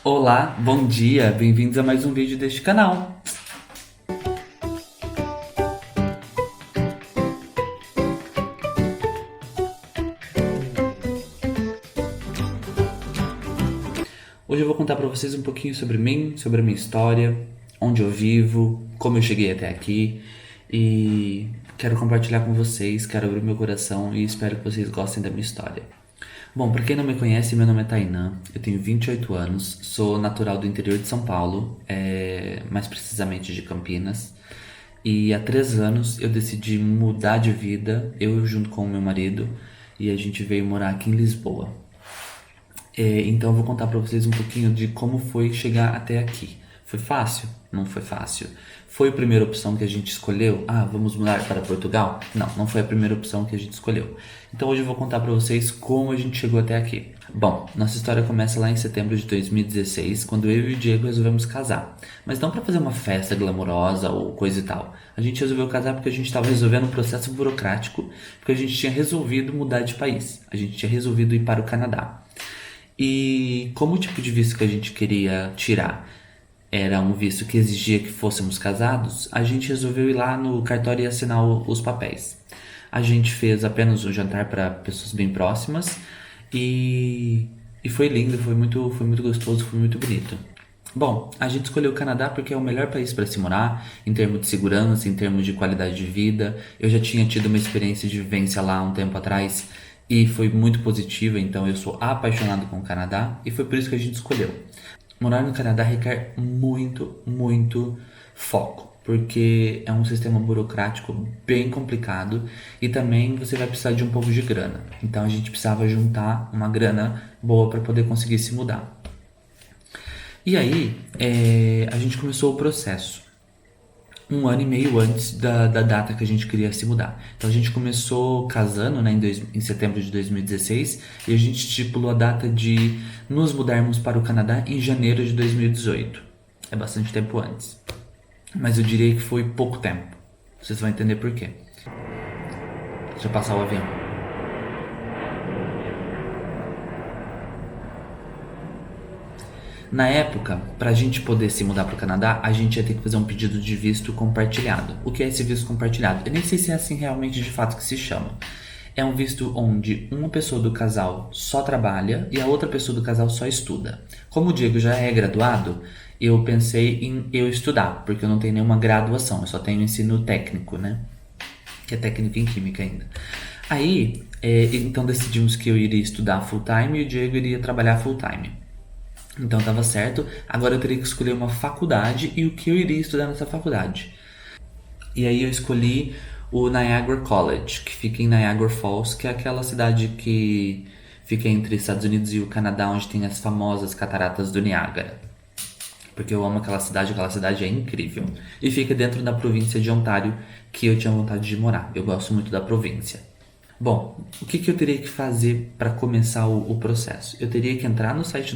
Olá, bom dia, bem-vindos a mais um vídeo deste canal. Hoje eu vou contar para vocês um pouquinho sobre mim, sobre a minha história, onde eu vivo, como eu cheguei até aqui e quero compartilhar com vocês, quero abrir meu coração e espero que vocês gostem da minha história. Bom, para quem não me conhece, meu nome é Tainan, eu tenho 28 anos, sou natural do interior de São Paulo, mais precisamente de Campinas. E há 3 anos eu decidi mudar de vida, eu junto com o meu marido, e a gente veio morar aqui em Lisboa. Então eu vou contar pra vocês um pouquinho de como foi chegar até aqui. Foi fácil? Não foi fácil. Foi a primeira opção que a gente escolheu? Ah, vamos mudar para Portugal? Não, não foi a primeira opção que a gente escolheu. Então hoje eu vou contar pra vocês como a gente chegou até aqui. Bom, nossa história começa lá em setembro de 2016, quando eu e o Diego resolvemos casar. Mas não pra fazer uma festa glamourosa ou coisa e tal. A gente resolveu casar porque a gente estava resolvendo um processo burocrático, porque a gente tinha resolvido mudar de país. A gente tinha resolvido ir para o Canadá. E como o tipo de visto que a gente queria tirar era um visto que exigia que fôssemos casados, a gente resolveu ir lá no cartório e assinar os papéis. A gente fez apenas um jantar para pessoas bem próximas e foi lindo, foi muito gostoso, foi muito bonito. Bom, a gente escolheu o Canadá porque é o melhor país para se morar, em termos de segurança, em termos de qualidade de vida. Eu já tinha tido uma experiência de vivência lá há um tempo atrás e foi muito positiva, então eu sou apaixonado com o Canadá e foi por isso que a gente escolheu. Morar no Canadá requer muito foco, porque é um sistema burocrático bem complicado e também você vai precisar de um pouco de grana. Então a gente precisava juntar uma grana boa para poder conseguir se mudar. E aí, a gente começou o processo um ano e meio antes da data que a gente queria se mudar. Então a gente começou casando, né, em setembro de 2016 e a gente estipulou a data de nos mudarmos para o Canadá em janeiro de 2018. É bastante tempo antes. Mas eu diria que foi pouco tempo. Vocês vão entender por quê. Deixa eu passar o avião. Na época, para a gente poder se mudar para o Canadá, a gente ia ter que fazer um pedido de visto compartilhado. O que é esse visto compartilhado? Eu nem sei se é assim realmente de fato que se chama. É um visto onde uma pessoa do casal só trabalha e a outra pessoa do casal só estuda. Como o Diego já é graduado, eu pensei em eu estudar, porque eu não tenho nenhuma graduação, eu só tenho ensino técnico, né? Que é técnico em química ainda. Aí, então decidimos que eu iria estudar full time e o Diego iria trabalhar full time. Então estava certo, agora eu teria que escolher uma faculdade e o que eu iria estudar nessa faculdade. E aí eu escolhi o Niagara College, que fica em Niagara Falls, que é aquela cidade que fica entre Estados Unidos e o Canadá, onde tem as famosas cataratas do Niágara. Porque eu amo aquela cidade é incrível. E fica dentro da província de Ontário, que eu tinha vontade de morar. Eu gosto muito da província. Bom, o que eu teria que fazer para começar o processo? Eu teria que entrar no site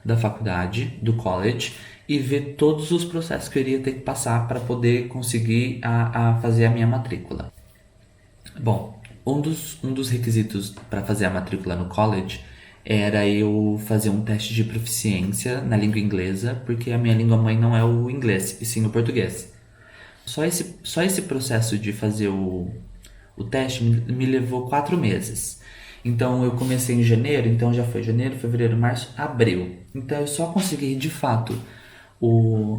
da faculdade, do college, e ver todos os processos que eu iria ter que passar para poder conseguir a fazer a minha matrícula. Bom, um dos requisitos para fazer a matrícula no college era eu fazer um teste de proficiência na língua inglesa, porque a minha língua mãe não é o inglês, e sim o português. Só esse processo de fazer o teste me levou 4 meses. Então eu comecei em janeiro, então já foi janeiro, fevereiro, março, abril. Então eu só consegui de fato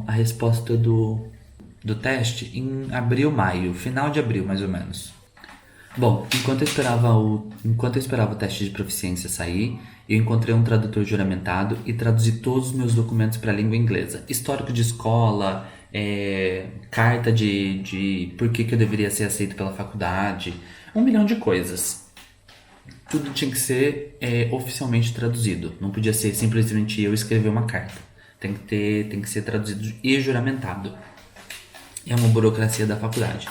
a resposta do teste em abril, maio, final de abril mais ou menos. Bom, enquanto eu esperava o teste de proficiência sair, eu encontrei um tradutor juramentado e traduzi todos os meus documentos para a língua inglesa. Histórico de escola, carta de por que eu deveria ser aceito pela faculdade, 1 milhão de coisas. Tudo tinha que ser oficialmente traduzido. Não podia ser simplesmente eu escrever uma carta. Tem que ser traduzido e juramentado. É uma burocracia da faculdade.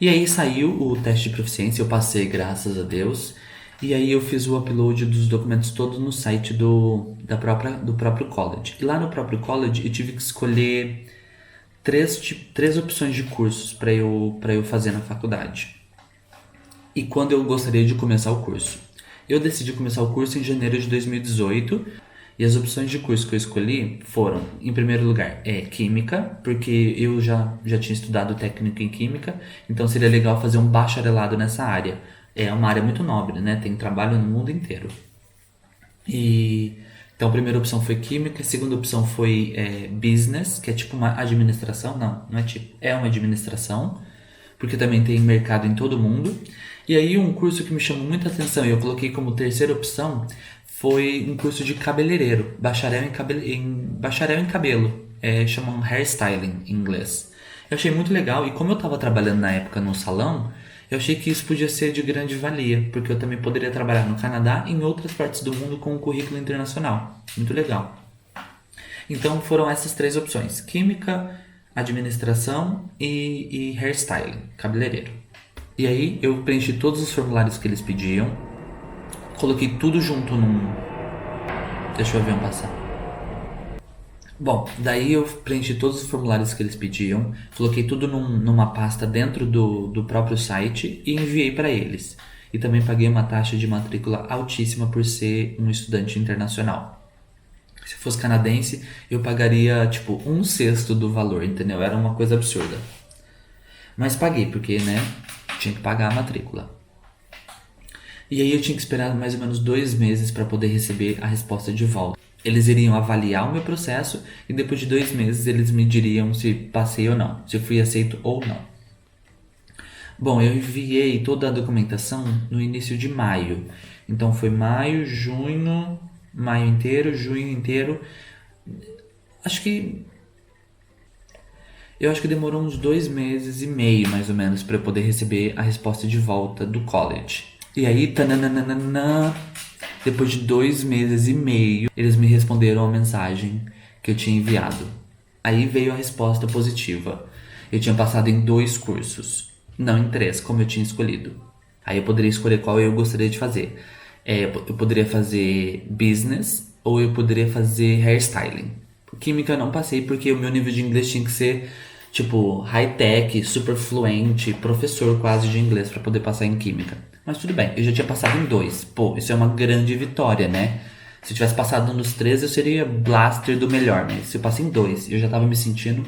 E aí saiu o teste de proficiência, eu passei, graças a Deus. E aí eu fiz o upload dos documentos todos no site do próprio college. E lá no próprio college eu tive que escolher três opções de cursos para eu fazer na faculdade. E quando eu gostaria de começar o curso. Eu decidi começar o curso em janeiro de 2018 E as opções de curso que eu escolhi foram, em primeiro lugar, Química, porque eu já tinha estudado técnico em Química, então seria legal fazer um bacharelado nessa área. É uma área muito nobre, né? Tem trabalho no mundo inteiro. E então a primeira opção foi Química, a segunda opção foi Business, que é tipo uma administração. Não é tipo, é uma administração, porque também tem mercado em todo mundo. E aí um curso que me chamou muita atenção e eu coloquei como terceira opção foi um curso de cabeleireiro, bacharel em cabelo, chamam hairstyling em inglês. Eu achei muito legal e como eu estava trabalhando na época no salão, eu achei que isso podia ser de grande valia, porque eu também poderia trabalhar no Canadá e em outras partes do mundo com um currículo internacional. Muito legal. Então foram essas três opções: Química, administração e hairstyling, cabeleireiro. E aí eu preenchi todos os formulários que eles pediam, coloquei tudo junto num. Deixa eu ver um passar. Bom, daí eu preenchi todos os formulários que eles pediam, coloquei tudo numa pasta dentro do próprio site e enviei para eles. E também paguei uma taxa de matrícula altíssima por ser um estudante internacional. Se fosse canadense, eu pagaria tipo um sexto do valor, entendeu? Era uma coisa absurda. Mas paguei, porque, né, tinha que pagar a matrícula. E aí eu tinha que esperar mais ou menos 2 meses para poder receber a resposta de volta. Eles iriam avaliar o meu processo e depois de 2 meses eles me diriam se passei ou não, se fui aceito ou não. Bom, eu enviei toda a documentação no início de maio. Então foi maio, junho, maio inteiro, junho inteiro. Acho que Eu acho que demorou uns 2 meses e meio, mais ou menos, para eu poder receber a resposta de volta do college. E aí, tananana, depois de 2 meses e meio, eles me responderam a mensagem que eu tinha enviado. Aí veio a resposta positiva. Eu tinha passado em 2 cursos, não em 3, como eu tinha escolhido. Aí eu poderia escolher qual eu gostaria de fazer. Eu poderia fazer business ou eu poderia fazer hairstyling. Química eu não passei porque o meu nível de inglês tinha que ser tipo high-tech, super fluente, professor quase de inglês para poder passar em química. Mas tudo bem, eu já tinha passado em 2. Pô, isso é uma grande vitória, né? Se eu tivesse passado nos 3, eu seria blaster do melhor, mas se eu passei em 2, eu já tava me sentindo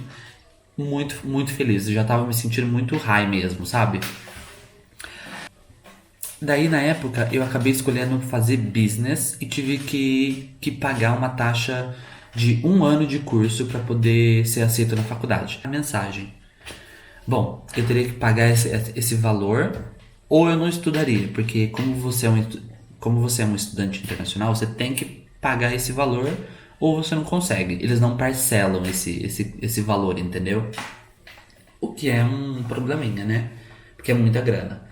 muito, muito feliz. Eu já tava me sentindo muito high mesmo, sabe? Daí, na época, eu acabei escolhendo fazer business e tive que pagar uma taxa de 1 ano de curso para poder ser aceito na faculdade. A mensagem: bom, eu teria que pagar esse valor ou eu não estudaria, porque como você é um estudante internacional, você tem que pagar esse valor ou você não consegue. Eles não parcelam esse valor, entendeu? O que é um probleminha, né? Porque é muita grana.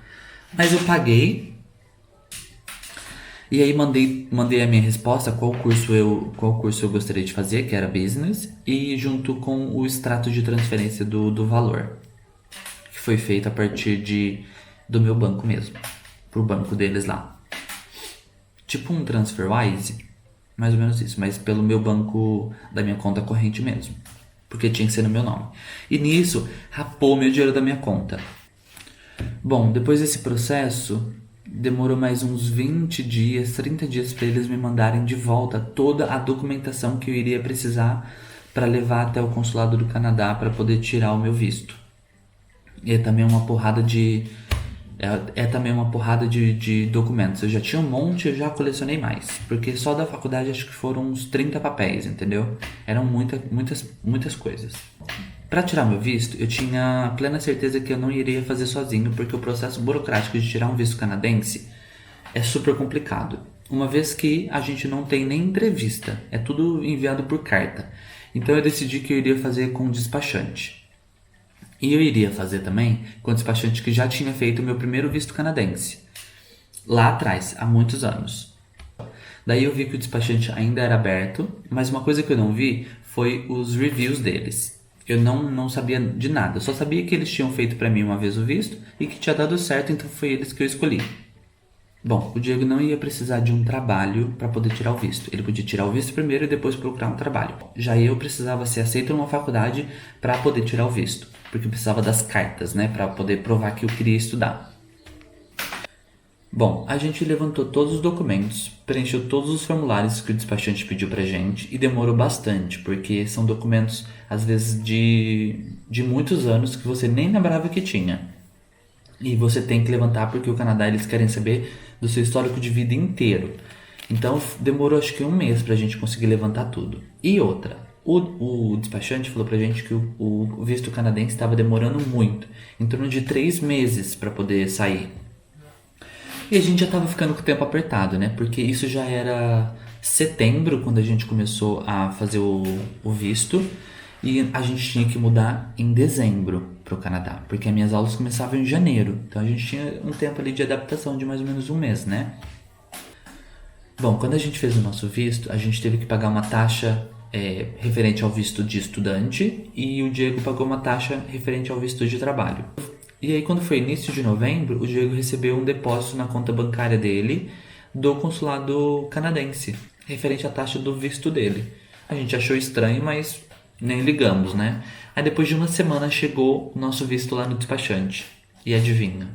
Mas eu paguei e aí mandei a minha resposta, qual curso eu gostaria de fazer, que era business, e junto com o extrato de transferência do valor, que foi feito a partir do meu banco mesmo, pro banco deles lá. Tipo um TransferWise, mais ou menos isso, mas pelo meu banco da minha conta corrente mesmo, porque tinha que ser no meu nome. E nisso, rapou meu dinheiro da minha conta. Bom, depois desse processo, demorou mais uns 20 dias, 30 dias para eles me mandarem de volta toda a documentação que eu iria precisar para levar até o consulado do Canadá para poder tirar o meu visto. E é também uma porrada de documentos. Eu já tinha um monte, eu já colecionei mais, porque só da faculdade acho que foram uns 30 papéis, entendeu? Eram muitas coisas. Para tirar meu visto, eu tinha plena certeza que eu não iria fazer sozinho, porque o processo burocrático de tirar um visto canadense é super complicado. Uma vez que a gente não tem nem entrevista, é tudo enviado por carta. Então eu decidi que eu iria fazer com um despachante. E eu iria fazer também com um despachante que já tinha feito o meu primeiro visto canadense, lá atrás, há muitos anos. Daí eu vi que o despachante ainda era aberto, mas uma coisa que eu não vi foi os reviews deles. Eu não sabia de nada, só sabia que eles tinham feito pra mim uma vez o visto e que tinha dado certo, então foi eles que eu escolhi. Bom, o Diego não ia precisar de um trabalho para poder tirar o visto. Ele podia tirar o visto primeiro e depois procurar um trabalho. Já eu precisava ser aceito numa faculdade para poder tirar o visto, porque eu precisava das cartas, né, para poder provar que eu queria estudar. Bom, a gente levantou todos os documentos, preencheu todos os formulários que o despachante pediu pra gente e demorou bastante, porque são documentos, às vezes, de muitos anos que você nem lembrava que tinha. E você tem que levantar porque o Canadá eles querem saber do seu histórico de vida inteiro. Então demorou acho que um mês pra gente conseguir levantar tudo. E outra, o despachante falou pra gente que o visto canadense estava demorando muito, em torno de 3 meses para poder sair. E a gente já tava ficando com o tempo apertado, né? Porque isso já era setembro quando a gente começou a fazer o visto. E a gente tinha que mudar em dezembro para o Canadá, porque as minhas aulas começavam em janeiro. Então a gente tinha um tempo ali de adaptação de mais ou menos um mês, né? Bom, quando a gente fez o nosso visto, a gente teve que pagar uma taxa referente ao visto de estudante e o Diego pagou uma taxa referente ao visto de trabalho. E aí, quando foi início de novembro, o Diego recebeu um depósito na conta bancária dele do consulado canadense, referente à taxa do visto dele. A gente achou estranho, mas nem ligamos, né? Aí depois de uma semana chegou o nosso visto lá no despachante. E adivinha?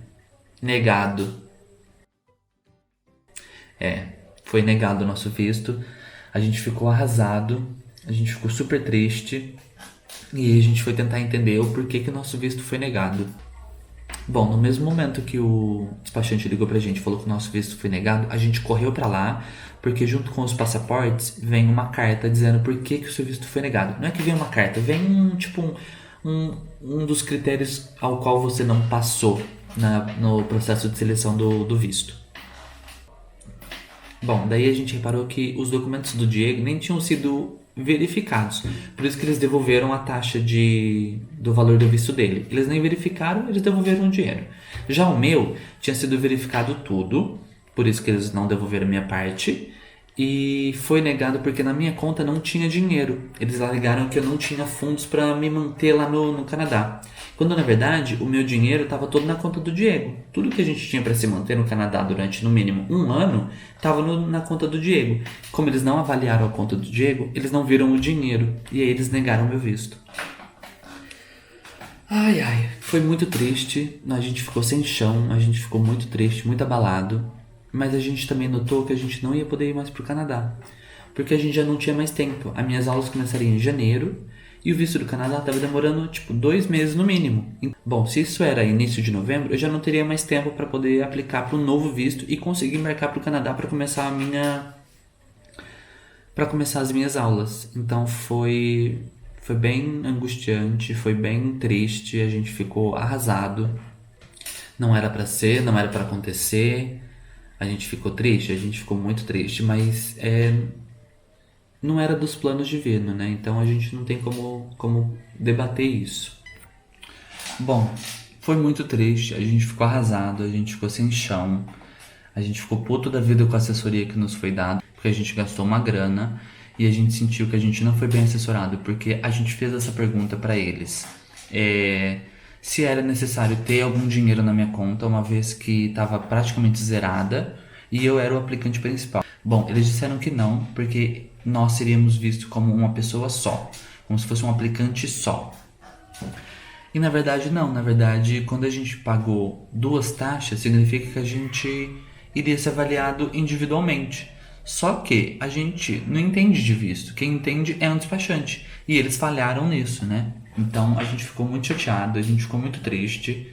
Negado. Foi negado o nosso visto. A gente ficou arrasado, a gente ficou super triste. E a gente foi tentar entender o porquê que o nosso visto foi negado. Bom, no mesmo momento que o despachante ligou pra gente e falou que o nosso visto foi negado, a gente correu pra lá, porque junto com os passaportes vem uma carta dizendo por que o seu visto foi negado. Não é que vem uma carta, vem um dos critérios ao qual você não passou no processo de seleção do visto. Bom, daí a gente reparou que os documentos do Diego nem tinham sido verificados. Por isso que eles devolveram a taxa do valor do visto dele. Eles nem verificaram, eles devolveram o dinheiro. Já o meu tinha sido verificado tudo, por isso que eles não devolveram a minha parte. E foi negado porque na minha conta não tinha dinheiro. Eles alegaram que eu não tinha fundos para me manter lá no Canadá. Quando na verdade o meu dinheiro estava todo na conta do Diego. Tudo que a gente tinha para se manter no Canadá durante no mínimo um ano estava na conta do Diego. Como eles não avaliaram a conta do Diego, eles não viram o dinheiro e aí eles negaram meu visto. Ai ai, foi muito triste. A gente ficou sem chão, a gente ficou muito triste, muito abalado. Mas a gente também notou que a gente não ia poder ir mais pro Canadá, porque a gente já não tinha mais tempo. As minhas aulas começariam em janeiro e o visto do Canadá estava demorando tipo 2 meses no mínimo. Bom, se isso era início de novembro, eu já não teria mais tempo para poder aplicar para o novo visto e conseguir embarcar para o Canadá para começar as minhas aulas. Então foi bem angustiante, foi bem triste, a gente ficou arrasado. Não era para ser, não era para acontecer. A gente ficou triste, a gente ficou muito triste, mas não era dos planos divino, né? Então a gente não tem como debater isso. Bom, foi muito triste, a gente ficou arrasado, a gente ficou sem chão, a gente ficou puto da vida com a assessoria que nos foi dada, porque a gente gastou uma grana e a gente sentiu que a gente não foi bem assessorado, porque a gente fez essa pergunta para eles. Se era necessário ter algum dinheiro na minha conta, uma vez que estava praticamente zerada e eu era o aplicante principal. Bom, eles disseram que não, porque nós seríamos vistos como uma pessoa só, como se fosse um aplicante só. E na verdade não, na verdade quando a gente pagou 2 taxas, significa que a gente iria ser avaliado individualmente. Só que a gente não entende de visto, quem entende é um despachante. E eles falharam nisso, né? Então a gente ficou muito chateado, a gente ficou muito triste,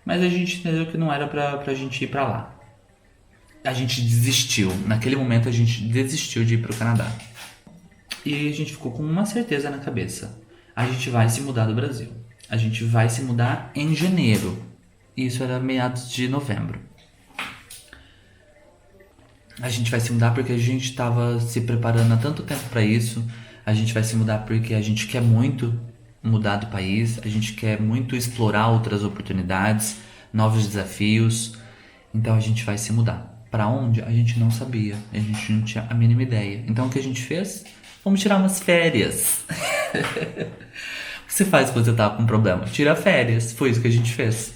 mas a gente entendeu que não era pra gente ir pra lá. A gente desistiu, naquele momento a gente desistiu de ir pro Canadá. E a gente ficou com uma certeza na cabeça: a gente vai se mudar do Brasil. A gente vai se mudar em janeiro. Isso era meados de novembro. A gente vai se mudar porque a gente estava se preparando há tanto tempo para isso. A gente vai se mudar porque a gente quer muito mudar do país. A gente quer muito explorar outras oportunidades, novos desafios. Então a gente vai se mudar. Para onde? A gente não sabia. A gente não tinha a mínima ideia. Então o que a gente fez? Vamos tirar umas férias. O que você faz quando você tá com um problema? Tira férias. Foi isso que a gente fez.